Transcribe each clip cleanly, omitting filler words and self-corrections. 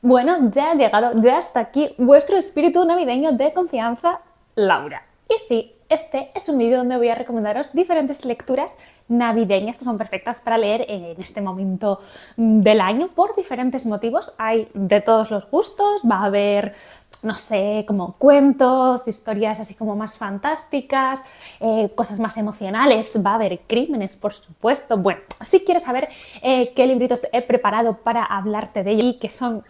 Bueno, ya ha llegado, ya está aquí vuestro espíritu navideño de confianza, Laura. Y sí, este es un vídeo donde voy a recomendaros diferentes lecturas navideñas que son perfectas para leer en este momento del año por diferentes motivos. Hay de todos los gustos, va a haber, no sé, como cuentos, historias así como más fantásticas, cosas más emocionales, va a haber crímenes, por supuesto. Bueno, si quieres saber qué libritos he preparado para hablarte de ellos y que son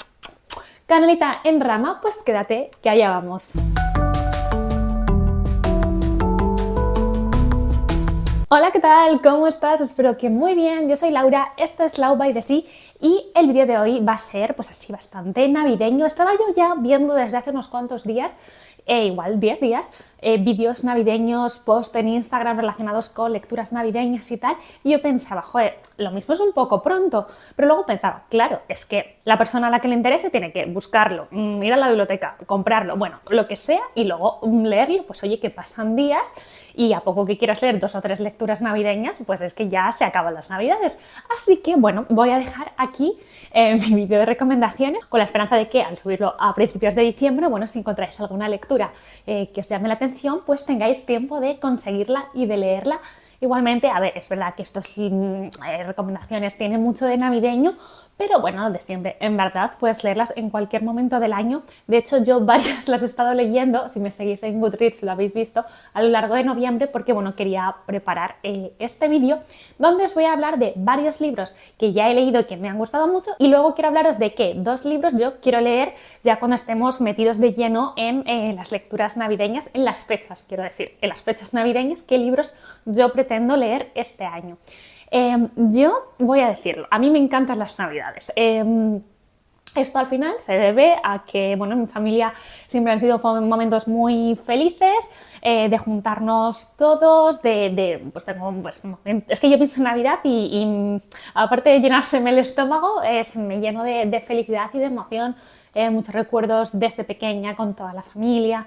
canelita en rama, pues quédate que allá vamos. Hola, ¿qué tal? ¿Cómo estás? Espero que muy bien. Yo soy Laura, esto es Lau by the Sea y el vídeo de hoy va a ser pues así bastante navideño. Estaba yo ya viendo desde hace unos cuantos días, igual 10 días, vídeos navideños, post en Instagram relacionados con lecturas navideñas y tal, y yo pensaba, joder, lo mismo es un poco pronto, pero luego pensaba, claro, es que la persona a la que le interese tiene que buscarlo, ir a la biblioteca, comprarlo, bueno, lo que sea, y luego leerlo. Pues oye, que pasan días y a poco que quieras leer 2 o 3 lecturas navideñas, pues es que ya se acaban las navidades. Así que bueno, voy a dejar aquí mi vídeo de recomendaciones con la esperanza de que al subirlo a principios de diciembre, bueno, si encontráis alguna lectura que os llame la atención, pues tengáis tiempo de conseguirla y de leerla. Igualmente, a ver, es verdad que estas recomendaciones tienen mucho de navideño, pero bueno, de siempre, en verdad, puedes leerlas en cualquier momento del año. De hecho, yo varias las he estado leyendo, si me seguís en Goodreads lo habéis visto, a lo largo de noviembre, porque bueno, quería preparar este vídeo donde os voy a hablar de varios libros que ya he leído y que me han gustado mucho, y luego quiero hablaros de que 2 libros yo quiero leer ya cuando estemos metidos de lleno en las lecturas navideñas, en las fechas, quiero decir, en las fechas navideñas, qué libros yo pretendo leer este año. Yo voy a decirlo, a mí me encantan las navidades. Esto al final se debe a que, bueno, en mi familia siempre han sido momentos muy felices, de juntarnos todos, pues tengo, pues, es que yo pienso en Navidad y aparte de llenárseme el estómago, me lleno de felicidad y de emoción. Muchos recuerdos desde pequeña con toda la familia,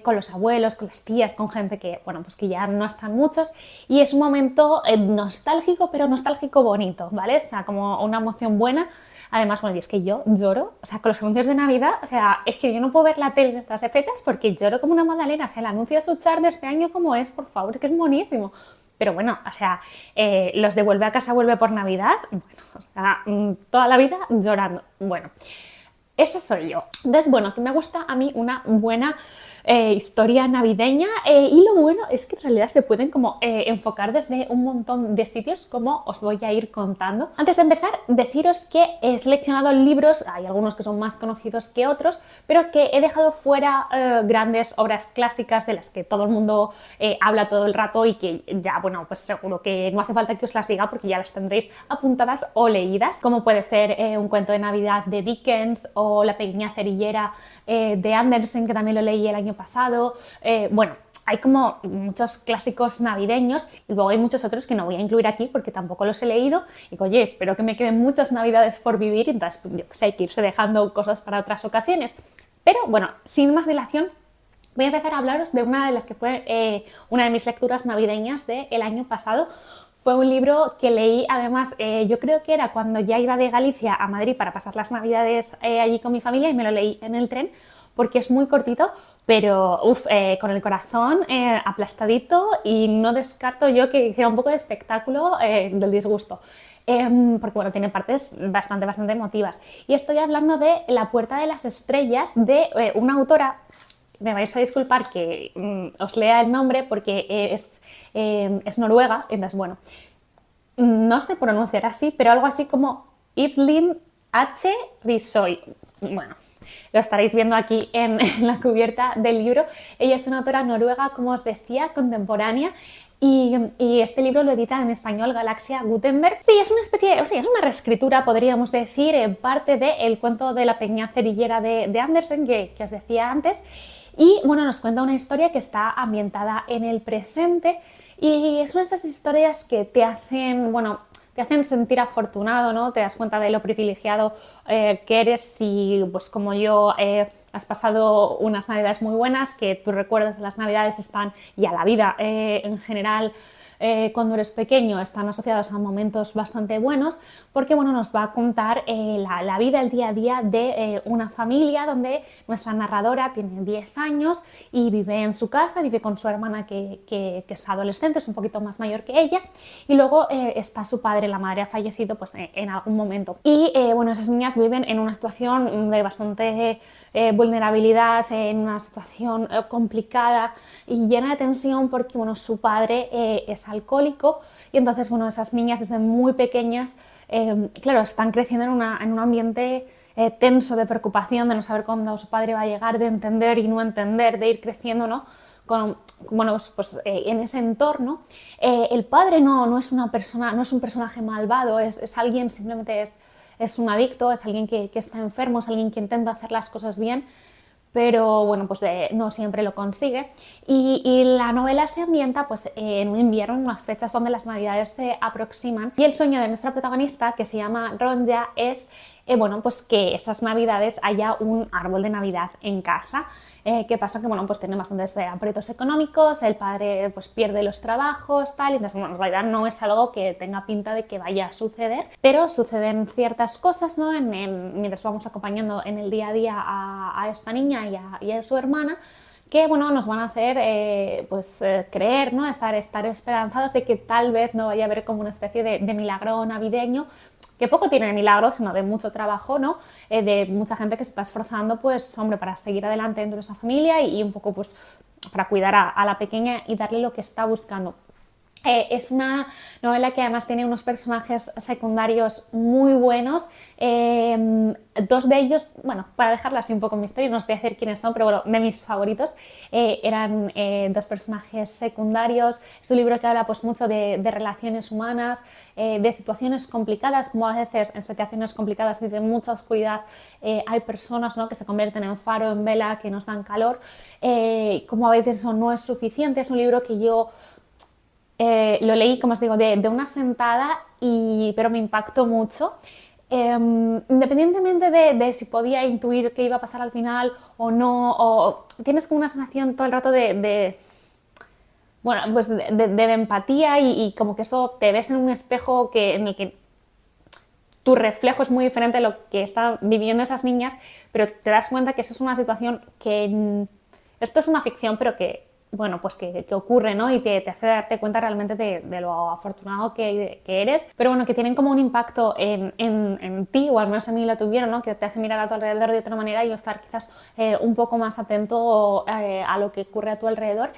con los abuelos, con las tías, con gente que, bueno, pues que ya no están muchos, y es un momento nostálgico, pero nostálgico bonito, ¿vale? O sea, como una emoción buena. Además, bueno, y es que yo lloro, o sea, con los anuncios de Navidad, o sea, es que yo no puedo ver la tele de estas fechas porque lloro como una magdalena. O sea, el anuncio de Suchar de este año, como es, por favor, es que es buenísimo. Pero bueno, o sea, los de Vuelve a casa, vuelve por Navidad, bueno, o sea, toda la vida llorando. Bueno, esa soy yo. Entonces, bueno, que me gusta a mí una buena historia navideña, y lo bueno es que en realidad se pueden como enfocar desde un montón de sitios, como os voy a ir contando. Antes de empezar, deciros que he seleccionado libros, hay algunos que son más conocidos que otros, pero que he dejado fuera grandes obras clásicas de las que todo el mundo habla todo el rato y que ya, bueno, pues seguro que no hace falta que os las diga porque ya las tendréis apuntadas o leídas, como puede ser un cuento de Navidad de Dickens o La pequeña cerillera de Andersen, que también lo leí el año pasado. Bueno, hay como muchos clásicos navideños y luego hay muchos otros que no voy a incluir aquí porque tampoco los he leído y oye, espero que me queden muchas navidades por vivir, entonces yo que sé, hay que irse dejando cosas para otras ocasiones. Pero bueno, sin más dilación, voy a empezar a hablaros de una de las que fue una de mis lecturas navideñas del año pasado. Fue un libro que leí, además, yo creo que era cuando ya iba de Galicia a Madrid para pasar las navidades allí con mi familia, y me lo leí en el tren porque es muy cortito, pero con el corazón aplastadito, y no descarto yo que hiciera un poco de espectáculo del disgusto. Porque bueno, tiene partes bastante emotivas. Y estoy hablando de La puerta de las estrellas, de una autora. Me vais a disculpar que os lea el nombre porque es noruega, entonces bueno, no se pronunciará así, pero algo así como Evelyn H. Risoy. Bueno, lo estaréis viendo aquí en la cubierta del libro. Ella es una autora noruega, como os decía, contemporánea. Y este libro lo edita en español Galaxia Gutenberg. Sí, es una especie, o sea, es una reescritura, podríamos decir, en parte del cuento de La pequeña cerillera de Andersen, que os decía antes. Y bueno, nos cuenta una historia que está ambientada en el presente, Y son esas historias que te hacen, bueno, te hacen sentir afortunado, ¿no? Te das cuenta de lo privilegiado que eres y pues como yo has pasado unas navidades muy buenas, que tus recuerdos de las navidades están, y a la vida en general, cuando eres pequeño, están asociados a momentos bastante buenos, porque bueno, nos va a contar la vida, el día a día de una familia donde nuestra narradora tiene 10 años y vive en su casa, vive con su hermana que es adolescente, es un poquito más mayor que ella, y luego está su padre, la madre ha fallecido pues, en algún momento. Y bueno, esas niñas viven en una situación de bastante vulnerabilidad, en una situación complicada y llena de tensión porque bueno, su padre es alcohólico y entonces bueno, esas niñas desde muy pequeñas, claro, están creciendo en un ambiente tenso de preocupación, de no saber cuándo su padre va a llegar, de entender y no entender, de ir creciendo, ¿no? Bueno, pues, en ese entorno. El padre no es una persona, no es un personaje malvado, es alguien, simplemente es un adicto, es alguien que está enfermo, es alguien que intenta hacer las cosas bien, pero bueno, pues no siempre lo consigue. Y la novela se ambienta pues, en un invierno, en unas fechas donde las navidades se aproximan. Y el sueño de nuestra protagonista, que se llama Ronja, es bueno, pues que esas navidades haya un árbol de Navidad en casa. ¿Qué pasa? Que bueno, pues tiene bastantes aprietos económicos, el padre pues pierde los trabajos, tal, y entonces bueno, en realidad no es algo que tenga pinta de que vaya a suceder, pero suceden ciertas cosas, ¿no? Mientras vamos acompañando en el día a día a esta niña y a su hermana, que bueno, nos van a hacer creer, ¿no? Estar esperanzados de que tal vez no vaya a haber como una especie de milagro navideño, que poco tiene de milagro, sino de mucho trabajo, ¿no? De mucha gente que se está esforzando, pues, hombre, para seguir adelante dentro de esa familia y un poco, pues, para cuidar a la pequeña y darle lo que está buscando. Es una novela que además tiene unos personajes secundarios muy buenos. Dos de ellos, bueno, para dejarla así un poco en misterio, no os voy a decir quiénes son, pero bueno, de mis favoritos, eran dos personajes secundarios. Es un libro que habla pues mucho de relaciones humanas, de situaciones complicadas, como a veces en situaciones complicadas y de mucha oscuridad hay personas, ¿no?, que se convierten en faro, en vela, que nos dan calor, como a veces eso no es suficiente. Es un libro que yo lo leí, como os digo, de una sentada, pero me impactó mucho. Independientemente de si podía intuir qué iba a pasar al final o no, o tienes como una sensación todo el rato bueno, pues de empatía y como que eso te ves en un espejo en el que tu reflejo es muy diferente a lo que están viviendo esas niñas, pero te das cuenta que eso es una situación que esto es una ficción, pero que bueno, pues que ocurre, ¿no? Y te hace darte cuenta realmente de lo afortunado que eres, pero bueno, que tienen como un impacto en ti, o al menos en mí lo tuvieron, ¿no? Que te hace mirar a tu alrededor de otra manera y estar quizás un poco más atento a lo que ocurre a tu alrededor.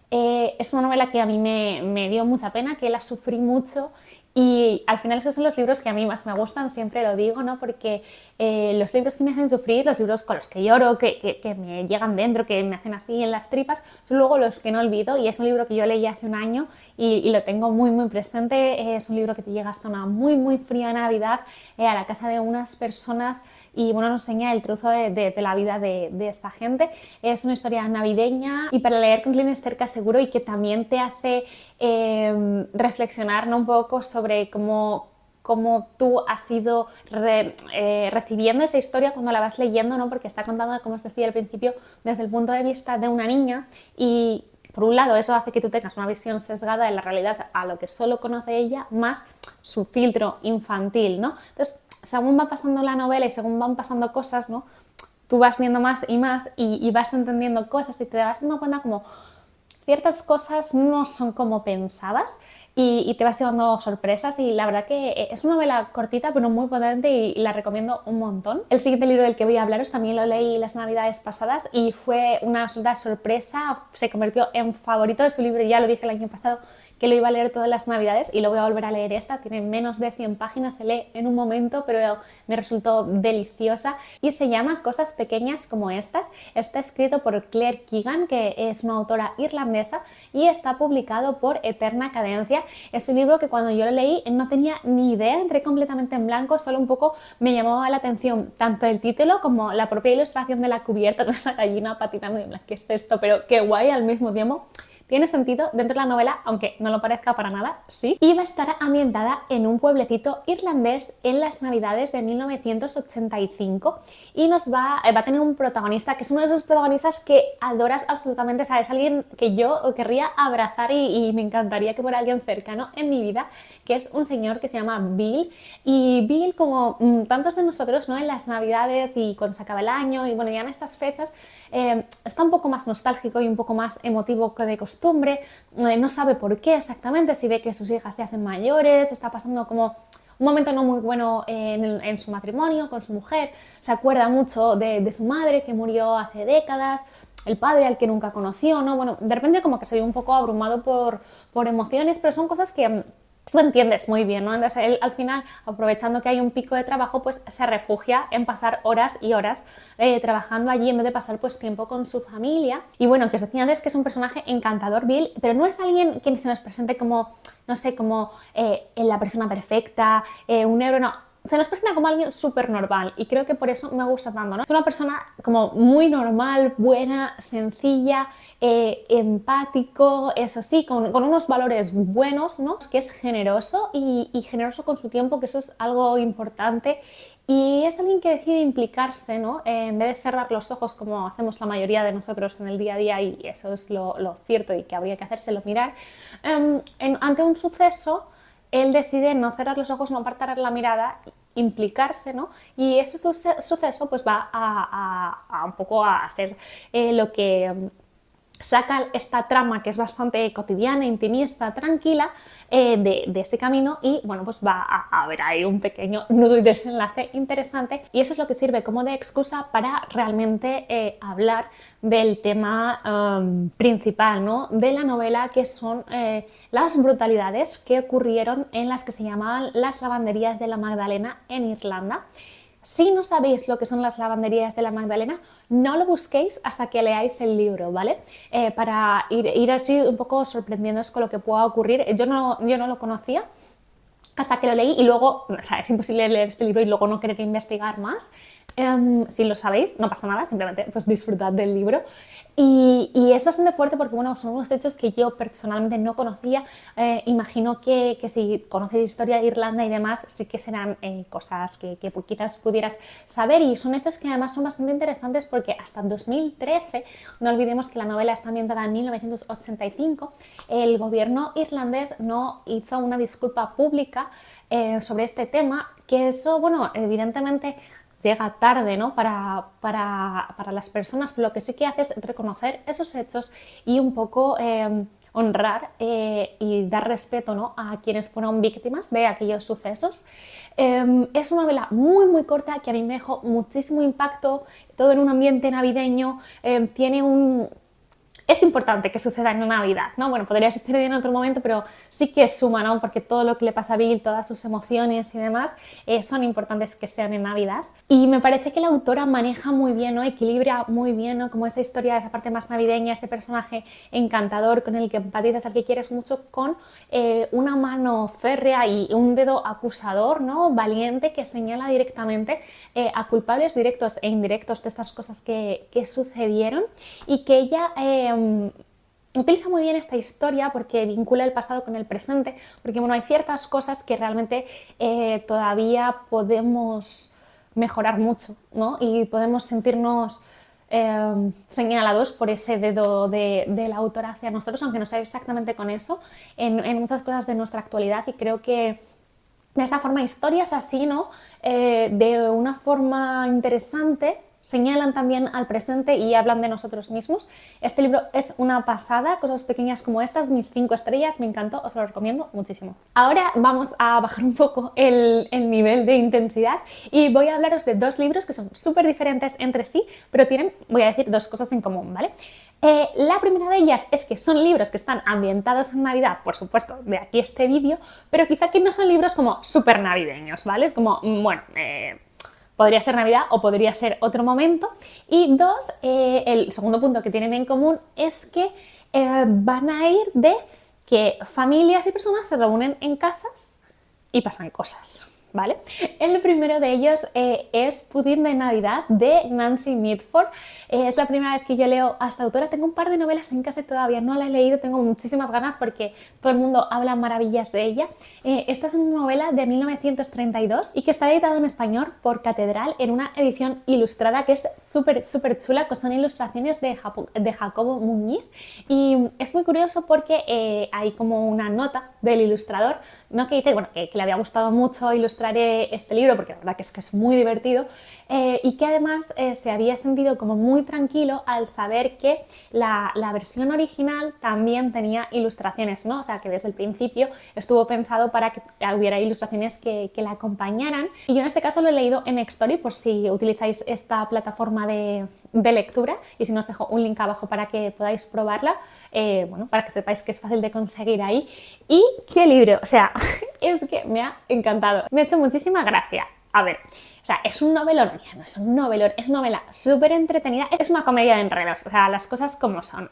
Es una novela que a mí me dio mucha pena, que la sufrí mucho. Y al final esos son los libros que a mí más me gustan, siempre lo digo, ¿no? Porque los libros que me hacen sufrir, los libros con los que lloro, que me llegan dentro, que me hacen así en las tripas, son luego los que no olvido. Y es un libro que yo leí hace un año y lo tengo muy, muy presente. Es un libro que te llega hasta una muy, muy fría Navidad a la casa de unas personas y bueno, nos enseña el trozo de la vida de esta gente. Es una historia navideña y para leer con quien estés cerca seguro, y que también te hace reflexionar, ¿no?, un poco sobre cómo tú has ido recibiendo esa historia cuando la vas leyendo, ¿no? Porque está contada, como os decía al principio, desde el punto de vista de una niña, y por un lado eso hace que tú tengas una visión sesgada de la realidad a lo que solo conoce ella, más su filtro infantil, ¿no? Entonces, según va pasando la novela y según van pasando cosas, ¿no?, tú vas viendo más y más y vas entendiendo cosas y te vas dando cuenta como ciertas cosas no son como pensabas y te vas llevando sorpresas. Y la verdad que es una novela cortita pero muy potente y la recomiendo un montón. El siguiente libro del que voy a hablaros también lo leí las navidades pasadas y fue una absoluta sorpresa, se convirtió en favorito de su libro. Ya lo dije el año pasado que lo iba a leer todas las navidades y lo voy a volver a leer esta. Tiene menos de 100 páginas, se lee en un momento, pero me resultó deliciosa y se llama Cosas pequeñas como estas. Está escrito por Claire Keegan, que es una autora irlandesa, y está publicado por Eterna Cadencia. Es un libro que cuando yo lo leí no tenía ni idea, entré completamente en blanco, solo un poco me llamaba la atención tanto el título como la propia ilustración de la cubierta, con esa gallina patinando, y en plan, ¿qué es esto? Pero qué guay al mismo tiempo. tiene sentido dentro de la novela, aunque no lo parezca para nada, sí. Y va a estar ambientada en un pueblecito irlandés en las navidades de 1985 y va a tener un protagonista que es uno de esos protagonistas que adoras absolutamente, o sea, es alguien que yo querría abrazar y me encantaría que fuera alguien cercano en mi vida, que es un señor que se llama Bill. Y Bill, como tantos de nosotros, ¿no? En las navidades y cuando se acaba el año y bueno, ya en estas fechas, está un poco más nostálgico y un poco más emotivo que de costumbre, no sabe por qué exactamente, si ve que sus hijas se hacen mayores, está pasando como un momento no muy bueno en su matrimonio con su mujer, se acuerda mucho de su madre que murió hace décadas, el padre al que nunca conoció, ¿no? Bueno, de repente como que se ve un poco abrumado por emociones, pero son cosas que tú entiendes muy bien, ¿no? Entonces él al final, aprovechando que hay un pico de trabajo, pues se refugia en pasar horas y horas trabajando allí en vez de pasar pues tiempo con su familia. Y bueno, que os decía antes que es un personaje encantador, Bill, pero no es alguien que se nos presente como, no sé, como la persona perfecta, un héroe, no. Se nos presenta como alguien súper normal y creo que por eso me gusta tanto, ¿no? Es una persona como muy normal, buena, sencilla, empático, eso sí, con unos valores buenos, ¿no? Que es generoso y generoso con su tiempo, que eso es algo importante. Y es alguien que decide implicarse, ¿no? En vez de cerrar los ojos como hacemos la mayoría de nosotros en el día a día, y eso es lo cierto y que habría que hacérselo mirar, ante un suceso él decide no cerrar los ojos, no apartar la mirada, implicarse, ¿no? Y ese suceso pues va a un poco a ser lo que saca esta trama que es bastante cotidiana, intimista, tranquila de ese camino y bueno, pues va a haber ahí un pequeño nudo y desenlace interesante y eso es lo que sirve como de excusa para realmente hablar del tema principal, ¿no? De la novela, que son las brutalidades que ocurrieron en las que se llamaban las lavanderías de la Magdalena en Irlanda. Si no sabéis lo que son las lavanderías de la Magdalena, no lo busquéis hasta que leáis el libro, ¿vale? Para ir así un poco sorprendiéndoos con lo que pueda ocurrir. Yo no lo conocía hasta que lo leí y luego, o sea, es imposible leer este libro y luego no querer investigar más. Si lo sabéis, no pasa nada, simplemente pues disfrutad del libro. Y es bastante fuerte porque bueno, son unos hechos que yo personalmente no conocía. Imagino que si conoces historia de Irlanda y demás, sí que serán cosas que quizás pudieras saber, y son hechos que además son bastante interesantes porque hasta 2013, no olvidemos que la novela está ambientada en 1985, el gobierno irlandés no hizo una disculpa pública sobre este tema, que eso, bueno, evidentemente llega tarde, ¿no? para las personas, pero lo que sí que hace es reconocer esos hechos y un poco honrar y dar respeto, ¿no? A quienes fueron víctimas de aquellos sucesos. Es una novela muy muy corta que a mí me dejó muchísimo impacto, todo en un ambiente navideño, tiene un... Es importante que suceda en Navidad, ¿no? Bueno, podría suceder en otro momento, pero sí que suma, ¿no? Porque todo lo que le pasa a Bill, todas sus emociones y demás, son importantes que sean en Navidad. Y me parece que la autora maneja muy bien, ¿no? Equilibra muy bien, ¿no? Como esa historia, esa parte más navideña, ese personaje encantador con el que empatizas, al que quieres mucho, con una mano férrea y un dedo acusador, ¿no? Valiente, que señala directamente a culpables directos e indirectos de estas cosas que sucedieron, y que ella utiliza muy bien esta historia porque vincula el pasado con el presente, porque bueno, hay ciertas cosas que realmente todavía podemos mejorar mucho, ¿no? Y podemos sentirnos señalados por ese dedo de la autora hacia nosotros, aunque no sea exactamente con eso, en muchas cosas de nuestra actualidad. Y creo que de esa forma historias así, ¿no? De una forma interesante, señalan también al presente y hablan de nosotros mismos. Este libro es una pasada, cosas pequeñas como estas, mis 5 estrellas, me encantó, os lo recomiendo muchísimo. Ahora vamos a bajar un poco el nivel de intensidad y voy a hablaros de 2 libros que son súper diferentes entre sí, pero tienen, voy a decir, 2 cosas en común, ¿vale? La primera de ellas es que son libros que están ambientados en Navidad, por supuesto, de aquí este vídeo, pero quizá que no son libros como súper navideños, ¿vale? Es como, bueno, podría ser Navidad o podría ser otro momento. Y 2, el segundo punto que tienen en común es que van a ir de que familias y personas se reúnen en casas y pasan cosas, ¿vale? El primero de ellos es Pudín de Navidad de Nancy Mitford. Es la primera vez que yo leo a esta autora. Tengo un par de novelas en casa y todavía no la he leído, tengo muchísimas ganas porque todo el mundo habla maravillas de ella. Esta es una novela de 1932 y que está editada en español por Catedral en una edición ilustrada que es súper chula, que son ilustraciones de Jacobo Muñiz, y es muy curioso porque hay como una nota del ilustrador, ¿no? Que dice bueno, que le había gustado mucho ilustrar este libro porque la verdad que es muy divertido, y que además se había sentido como muy tranquilo al saber que la versión original también tenía ilustraciones, ¿no? O sea que desde el principio estuvo pensado para que hubiera ilustraciones que la acompañaran, y yo en este caso lo he leído en Nextory por si utilizáis esta plataforma de lectura, y si no os dejo un link abajo para que podáis probarla, bueno, para que sepáis que es fácil de conseguir ahí. Y qué libro, o sea, es que me ha encantado, me ha hecho muchísima gracia. A ver, o sea, es un novelón, ya no es un novelón, es una novela súper entretenida, es una comedia de enredos, o sea, las cosas como son.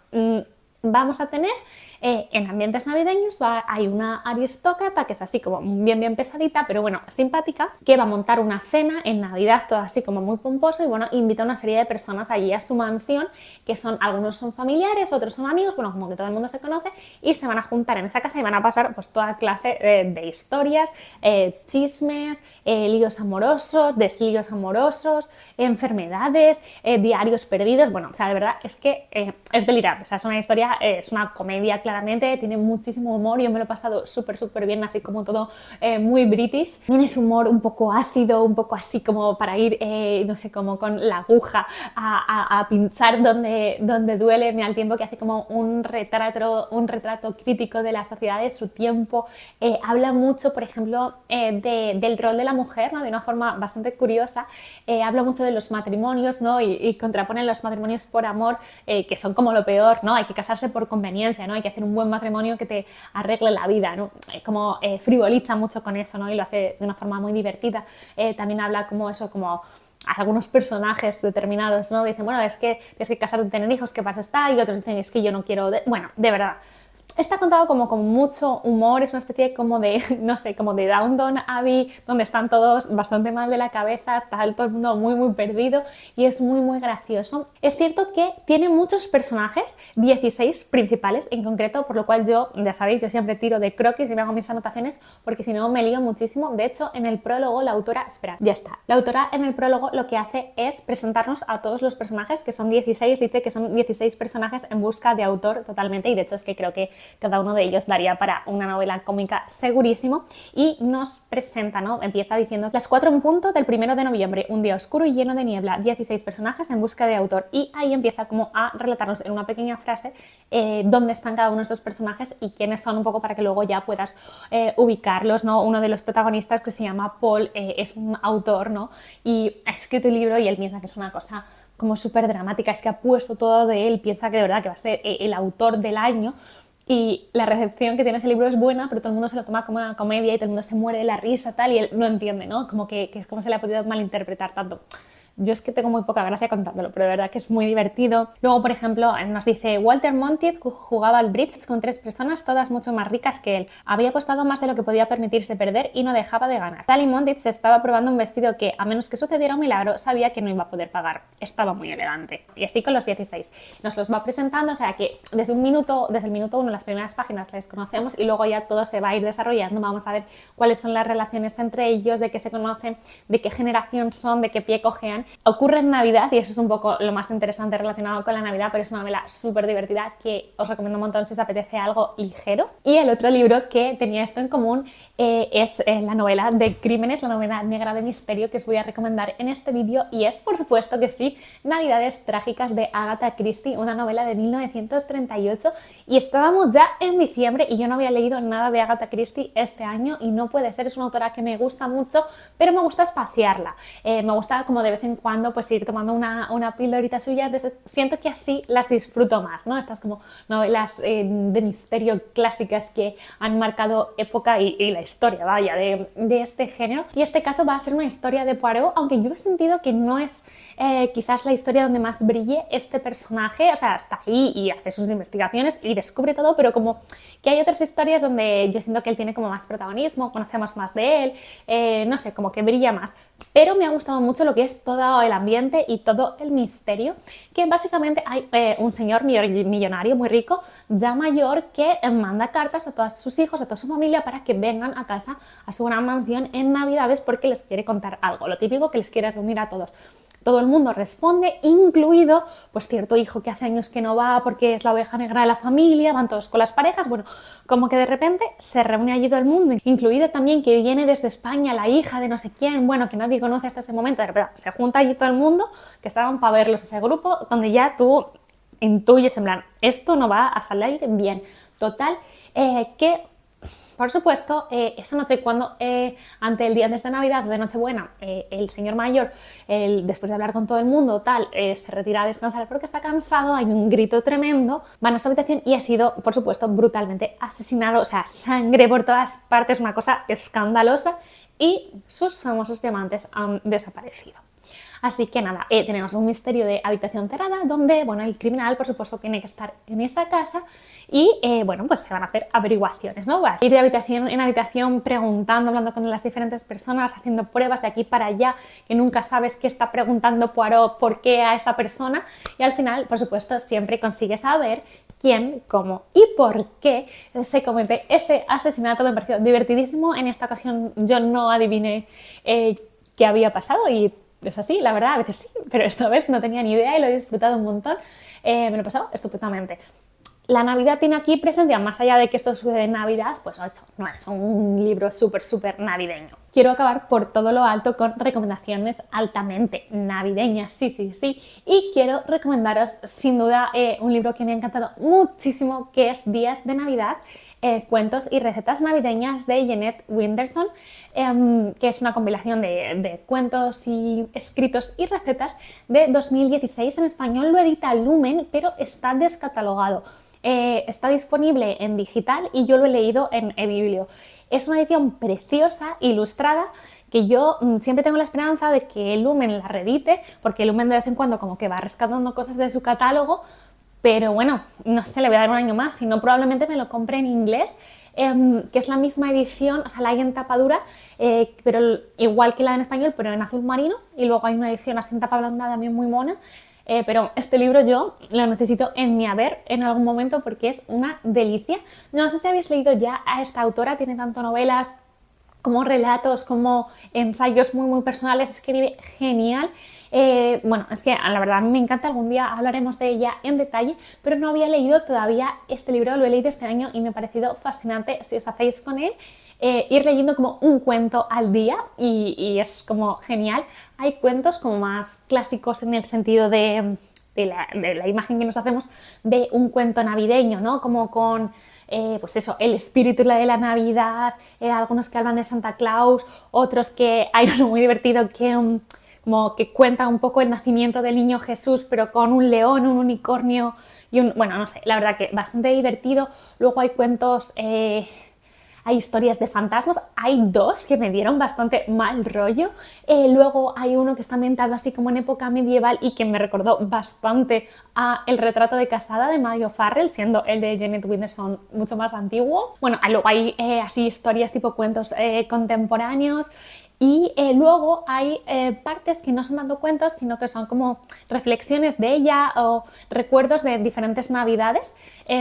Vamos a tener en ambientes navideños, hay una aristócrata que es así como bien pesadita, pero bueno, simpática, que va a montar una cena en Navidad, todo así como muy pomposo, y bueno, invita a una serie de personas allí a su mansión, que son, algunos son familiares, otros son amigos, bueno, como que todo el mundo se conoce, y se van a juntar en esa casa y van a pasar pues toda clase de historias, chismes, líos amorosos, deslíos amorosos, enfermedades, diarios perdidos, bueno, o sea, de verdad es que es delirante, o sea, es una historia, es una comedia claramente, tiene muchísimo humor, yo me lo he pasado súper bien, así como todo muy british. Tiene ese humor un poco ácido, un poco así como para ir, no sé, como con la aguja a pinchar donde duele, al tiempo que hace como un retrato crítico de la sociedad de su tiempo. Habla mucho, por ejemplo, del rol de la mujer, ¿no? De una forma bastante curiosa. Habla mucho de los matrimonios, ¿no? Y contrapone los matrimonios por amor, que son como lo peor, ¿no? Hay que casarse por conveniencia, ¿no? Hay que hacer un buen matrimonio que te arregle la vida, ¿no? Como frivoliza mucho con eso, ¿no? Y lo hace de una forma muy divertida. También habla como eso, como algunos personajes determinados, ¿no? Dicen, bueno, es que tienes que casarte y tener hijos, ¿qué pasa está? Y otros dicen, es que yo no quiero... Bueno, de verdad. Está contado como con mucho humor, es una especie como de, no sé, como de Downton Abbey, donde están todos bastante mal de la cabeza, está todo el mundo muy perdido, y es muy gracioso. Es cierto que tiene muchos personajes, 16 principales en concreto, por lo cual yo, ya sabéis, yo siempre tiro de croquis y me hago mis anotaciones, porque si no me lío muchísimo. De hecho, en el prólogo la autora, espera, ya está, la autora en el prólogo lo que hace es presentarnos a todos los personajes, que son 16, dice que son 16 personajes en busca de autor totalmente, y de hecho es que creo que cada uno de ellos daría para una novela cómica segurísimo, y nos presenta, ¿no? Empieza diciendo: las 4 en punto del 1 de noviembre, un día oscuro y lleno de niebla, 16 personajes en busca de autor, y ahí empieza como a relatarnos en una pequeña frase dónde están cada uno de estos personajes y quiénes son, un poco para que luego ya puedas ubicarlos, ¿no? Uno de los protagonistas, que se llama Paul, es un autor, ¿no? Y ha escrito el libro y él piensa que es una cosa como súper dramática, es que ha puesto todo de él, piensa que de verdad que va a ser el autor del año. Y la recepción que tiene ese libro es buena, pero todo el mundo se lo toma como una comedia y todo el mundo se muere de la risa, tal, y él no entiende, ¿no? Como que es como se le ha podido malinterpretar tanto. Yo es que tengo muy poca gracia contándolo, pero de verdad que es muy divertido. Luego, por ejemplo, nos dice: Walter Monteith jugaba al bridge con 3 personas, todas mucho más ricas que él. Había apostado más de lo que podía permitirse perder y no dejaba de ganar. Sally Monteith se estaba probando un vestido que, a menos que sucediera un milagro, sabía que no iba a poder pagar. Estaba muy elegante. Y así con los 16. Nos los va presentando, o sea que desde el minuto 1, las primeras páginas les conocemos, y luego ya todo se va a ir desarrollando. Vamos a ver cuáles son las relaciones entre ellos, de qué se conocen, de qué generación son, de qué pie cojean. Ocurre en Navidad, y eso es un poco lo más interesante relacionado con la Navidad, pero es una novela súper divertida que os recomiendo un montón si os apetece algo ligero. Y el otro libro que tenía esto en común es la novela de crímenes, la novela negra de misterio, que os voy a recomendar en este vídeo, y es, por supuesto que sí, Navidades trágicas de Agatha Christie, una novela de 1938, y estábamos ya en diciembre y yo no había leído nada de Agatha Christie este año, y no puede ser, es una autora que me gusta mucho, pero me gusta espaciarla, me gusta como de vez en en cuando pues ir tomando una pildorita suya, entonces siento que así las disfruto más, ¿no? Estas como novelas de misterio clásicas que han marcado época y la historia, vaya, de este género. Y este caso va a ser una historia de Poirot, aunque yo he sentido que no es quizás la historia donde más brille este personaje, o sea, está ahí y hace sus investigaciones y descubre todo, pero como que hay otras historias donde yo siento que él tiene como más protagonismo, conocemos más de él, no sé, como que brilla más. Pero me ha gustado mucho lo que es todo el ambiente y todo el misterio, que básicamente hay un señor millonario muy rico, ya mayor, que manda cartas a todos sus hijos, a toda su familia, para que vengan a casa, a su gran mansión en Navidades, porque les quiere contar algo, lo típico que les quiere reunir a todos. Todo el mundo responde, incluido pues cierto hijo que hace años que no va porque es la oveja negra de la familia, van todos con las parejas, bueno, como que de repente se reúne allí todo el mundo, incluido también que viene desde España la hija de no sé quién, bueno, que nadie conoce hasta ese momento, de repente se junta allí todo el mundo, que estaban para verlos, ese grupo donde ya tú intuyes en plan, esto no va a salir bien. Total, que por supuesto, esa noche cuando ante el día antes de Navidad, de Nochebuena, el señor mayor, después de hablar con todo el mundo, tal, se retira a descansar porque está cansado, hay un grito tremendo, van a su habitación y ha sido, por supuesto, brutalmente asesinado, o sea, sangre por todas partes, una cosa escandalosa, y sus famosos diamantes han desaparecido. Así que nada, tenemos un misterio de habitación cerrada donde, bueno, el criminal, por supuesto, tiene que estar en esa casa y, bueno, pues se van a hacer averiguaciones, ¿no? Vas a ir de habitación en habitación preguntando, hablando con las diferentes personas, haciendo pruebas de aquí para allá, que nunca sabes qué está preguntando Poirot, por qué a esta persona, y al final, por supuesto, siempre consigues saber quién, cómo y por qué se comete ese asesinato. Me pareció divertidísimo. En esta ocasión yo no adiviné qué había pasado y es así, la verdad, a veces sí, pero esta vez no tenía ni idea y lo he disfrutado un montón. Me lo he pasado estupendamente. La Navidad tiene aquí presencia, más allá de que esto sucede en Navidad, pues no es un libro súper navideño. Quiero acabar por todo lo alto con recomendaciones altamente navideñas, sí. Y quiero recomendaros sin duda un libro que me ha encantado muchísimo, que es Días de Navidad, cuentos y recetas navideñas de Jeanette Winterson, que es una compilación de cuentos y escritos y recetas de 2016. En español lo edita Lumen, pero está descatalogado. Está disponible en digital y yo lo he leído en eBiblio. Es una edición preciosa, ilustrada, que yo siempre tengo la esperanza de que Lumen la reedite, porque Lumen de vez en cuando como que va rescatando cosas de su catálogo, pero bueno, no sé, le voy a dar un año más, si no probablemente me lo compre en inglés, que es la misma edición, o sea, la hay en tapa dura, pero igual que la en español, pero en azul marino, y luego hay una edición así en tapa blanda también muy mona. Pero este libro yo lo necesito en mi haber en algún momento porque es una delicia. No sé si habéis leído ya a esta autora, tiene tanto novelas como relatos, como ensayos muy personales, escribe genial. Bueno, es que la verdad a mí me encanta, algún día hablaremos de ella en detalle, pero no había leído todavía este libro, lo he leído este año y me ha parecido fascinante. Si os hacéis con él, ir leyendo como un cuento al día y es como genial. Hay cuentos como más clásicos en el sentido de la imagen que nos hacemos de un cuento navideño, ¿no? Como con, pues eso, el espíritu de la Navidad, algunos que hablan de Santa Claus, otros que hay uno muy divertido que como que cuenta un poco el nacimiento del niño Jesús, pero con un león, un unicornio y bueno, no sé, la verdad que bastante divertido. Luego hay cuentos, hay historias de fantasmas, hay dos que me dieron bastante mal rollo. Luego hay uno que está ambientado así como en época medieval y que me recordó bastante a El retrato de casada de Mario Farrell, siendo el de Jeanette Winterson mucho más antiguo. Bueno, luego hay así historias tipo cuentos contemporáneos. Y luego hay partes que no son tanto cuentos, sino que son como reflexiones de ella o recuerdos de diferentes navidades.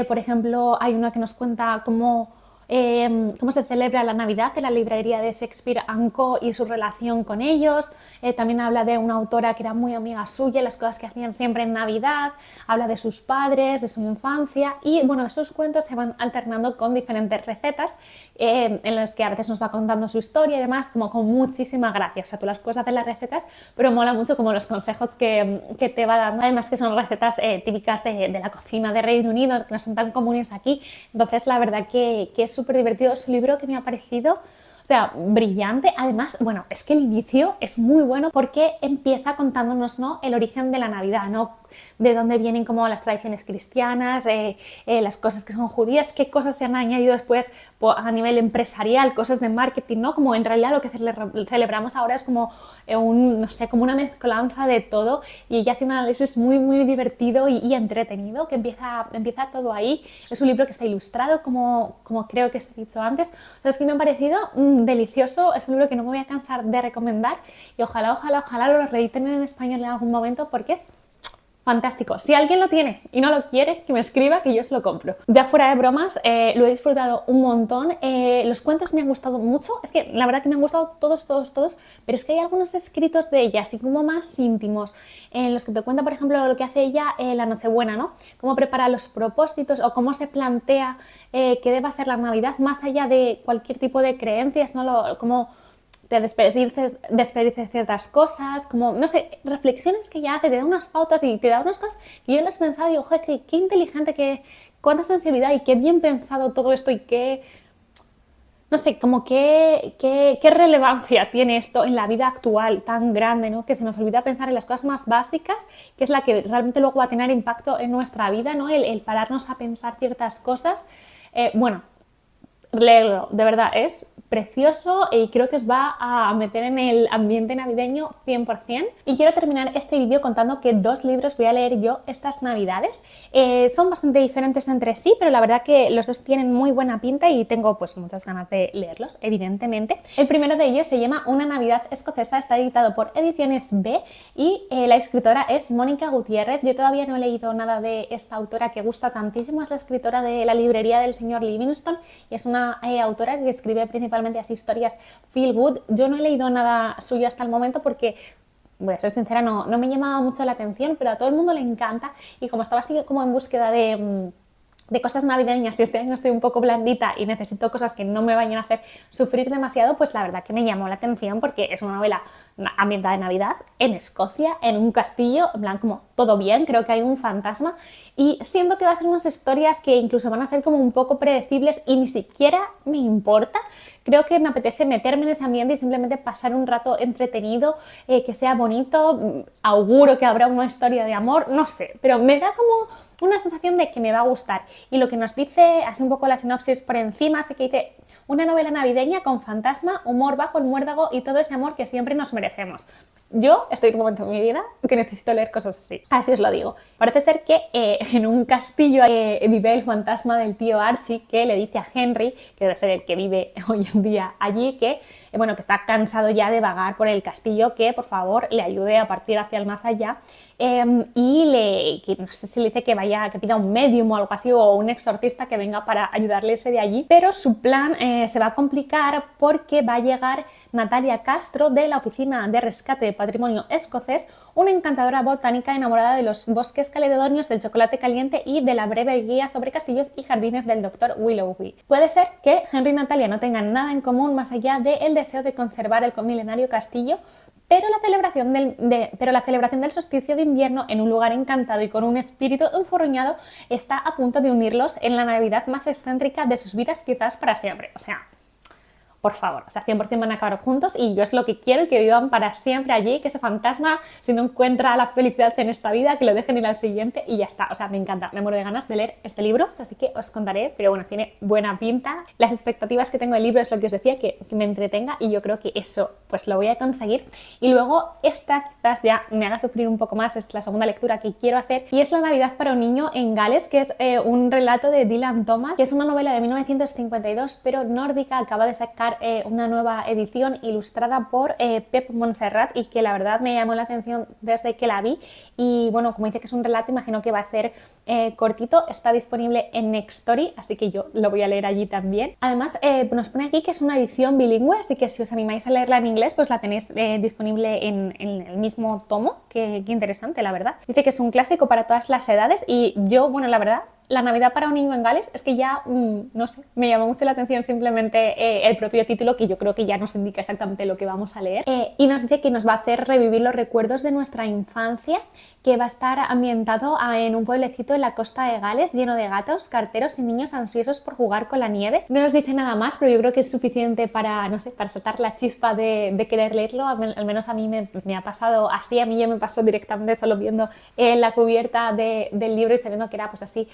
Por ejemplo, hay una que nos cuenta cómo se celebra la Navidad en la librería de Shakespeare & Co. y su relación con ellos. También habla de una autora que era muy amiga suya, las cosas que hacían siempre en Navidad. Habla de sus padres, de su infancia y bueno, esos cuentos se van alternando con diferentes recetas en las que a veces nos va contando su historia y demás, como con muchísima gracia. O sea, tú las puedes hacer las recetas, pero mola mucho como los consejos que te va dando. Además que son recetas típicas de la cocina de Reino Unido, que no son tan comunes aquí. Entonces, la verdad que es súper divertido. Es un libro que me ha parecido O sea, brillante. Además, bueno, es que el inicio es muy bueno porque empieza contándonos, ¿no?, el origen de la Navidad, ¿no? De dónde vienen como las tradiciones cristianas, las cosas que son judías, qué cosas se han añadido después a nivel empresarial, cosas de marketing, ¿no? Como en realidad lo que celebramos ahora es como no sé, como una mezcolanza de todo, y ella hace un análisis muy divertido y entretenido, que empieza todo ahí. Es un libro que está ilustrado, como creo que os he dicho antes. O sea, es que me ha parecido delicioso. Es un libro que no me voy a cansar de recomendar, y ojalá lo reediten en español en algún momento, porque es fantástico. Si alguien lo tiene y no lo quiere, que me escriba, que yo os lo compro. Ya fuera de bromas, lo he disfrutado un montón. Los cuentos me han gustado mucho. Es que la verdad que me han gustado todos, pero es que hay algunos escritos de ella, así como más íntimos, en los que te cuenta, por ejemplo, lo que hace ella la Nochebuena, ¿no? Cómo prepara los propósitos, o cómo se plantea que deba ser la Navidad, más allá de cualquier tipo de creencias, ¿no? Como te desperdices ciertas cosas, como, no sé, reflexiones que ella hace, te da unas pautas y te da unas cosas que yo las he pensado y digo, joder, qué inteligente, cuánta sensibilidad y qué bien pensado todo esto, y qué, no sé, como qué relevancia tiene esto en la vida actual tan grande, ¿no? Que se nos olvida pensar en las cosas más básicas, que es la que realmente luego va a tener impacto en nuestra vida, ¿no? El pararnos a pensar ciertas cosas. Bueno, leerlo, de verdad, es precioso y creo que os va a meter en el ambiente navideño 100%. Y quiero terminar este vídeo contando que 2 libros voy a leer yo estas navidades. Son bastante diferentes entre sí, pero la verdad que los dos tienen muy buena pinta y tengo pues muchas ganas de leerlos, evidentemente. El primero de ellos se llama Una Navidad Escocesa, está editado por Ediciones B y la escritora es Mónica Gutiérrez. Yo todavía no he leído nada de esta autora que gusta tantísimo, es la escritora de La librería del señor Livingstone y es una autora que escribe principalmente así historias feel good. Yo no he leído nada suyo hasta el momento porque, voy a ser sincera, no me llamaba mucho la atención, pero a todo el mundo le encanta, y como estaba así como en búsqueda de cosas navideñas, y este año estoy un poco blandita y necesito cosas que no me vayan a hacer sufrir demasiado, pues la verdad que me llamó la atención porque es una novela ambientada en Navidad, en Escocia, en un castillo, en plan como todo bien, creo que hay un fantasma, y siento que va a ser unas historias que incluso van a ser como un poco predecibles y ni siquiera me importa. Creo que me apetece meterme en ese ambiente y simplemente pasar un rato entretenido, que sea bonito. Auguro que habrá una historia de amor, no sé, pero me da como una sensación de que me va a gustar. Y lo que nos dice, así un poco la sinopsis por encima, así que dice: una novela navideña con fantasma, humor bajo el muérdago y todo ese amor que siempre nos merecemos. Yo estoy en un momento en mi vida que necesito leer cosas así. Así os lo digo. Parece ser que en un castillo vive el fantasma del tío Archie, que le dice a Henry, que debe ser el que vive hoy en día allí, que bueno, que está cansado ya de vagar por el castillo, que por favor le ayude a partir hacia el más allá, que no sé si le dice que pida un medium o algo así, o un exorcista que venga para ayudarle a irse de allí. Pero su plan se va a complicar porque va a llegar Natalia Castro de la Oficina de Rescate de Patrimonio Escocés, una encantadora botánica enamorada de los bosques caledonios, del chocolate caliente y de la breve guía sobre castillos y jardines del Dr. Willoughby. Puede ser que Henry y Natalia no tengan nada en común más allá del deseo de conservar el milenario castillo, pero la celebración del solsticio de invierno en un lugar encantado y con un espíritu enfurruñado está a punto de unirlos en la Navidad más excéntrica de sus vidas, quizás para siempre. O sea, por favor, o sea, 100% van a acabar juntos, y yo es lo que quiero, que vivan para siempre allí, que ese fantasma, si no encuentra la felicidad en esta vida, que lo dejen ir al siguiente y ya está. O sea, me encanta, me muero de ganas de leer este libro, así que os contaré, pero bueno, tiene buena pinta. Las expectativas que tengo del libro es lo que os decía, que me entretenga, y yo creo que eso pues lo voy a conseguir. Y luego esta quizás ya me haga sufrir un poco más, es la segunda lectura que quiero hacer, y es La Navidad para un niño en Gales, que es un relato de Dylan Thomas, que es una novela de 1952, pero nórdica. Acaba de sacar una nueva edición ilustrada por Pep Montserrat, y que la verdad me llamó la atención desde que la vi. Y bueno, como dice que es un relato, imagino que va a ser cortito. Está disponible en Nextory, así que yo lo voy a leer allí también. Además, nos pone aquí que es una edición bilingüe, así que si os animáis a leerla en inglés, pues la tenéis disponible en el mismo tomo. Qué interesante, la verdad. Dice que es un clásico para todas las edades, y yo, bueno, la verdad, La Navidad para un niño en Gales, es que ya, no sé, me llamó mucho la atención simplemente el propio título, que yo creo que ya nos indica exactamente lo que vamos a leer. Y nos dice que nos va a hacer revivir los recuerdos de nuestra infancia, que va a estar ambientado en un pueblecito en la costa de Gales lleno de gatos, carteros y niños ansiosos por jugar con la nieve. No nos dice nada más, pero yo creo que es suficiente para, no sé, para saltar la chispa de querer leerlo. Al menos a mí me ha pasado así, a mí ya me pasó directamente solo viendo la cubierta del libro y sabiendo que era pues así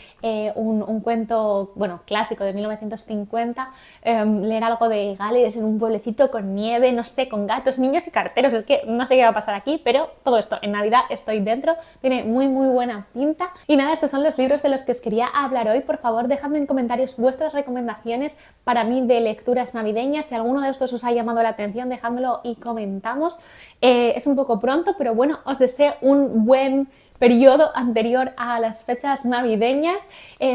un cuento, bueno, clásico de 1950, leer algo de Gales en un pueblecito con nieve, no sé, con gatos, niños y carteros. Es que no sé qué va a pasar aquí, pero todo esto en Navidad estoy dentro, tiene muy buena pinta. Y nada, estos son los libros de los que os quería hablar hoy. Por favor, dejadme en comentarios vuestras recomendaciones para mí de lecturas navideñas. Si alguno de estos os ha llamado la atención, dejádmelo y comentamos. Es un poco pronto, pero bueno, os deseo un buen periodo anterior a las fechas navideñas.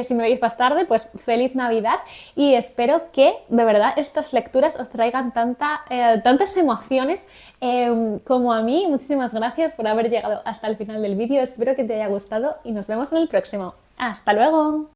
Si me veis más tarde, pues feliz Navidad, y espero que de verdad estas lecturas os traigan tantas emociones como a mí. Muchísimas gracias por haber llegado hasta el final del vídeo, espero que te haya gustado y nos vemos en el próximo. ¡Hasta luego!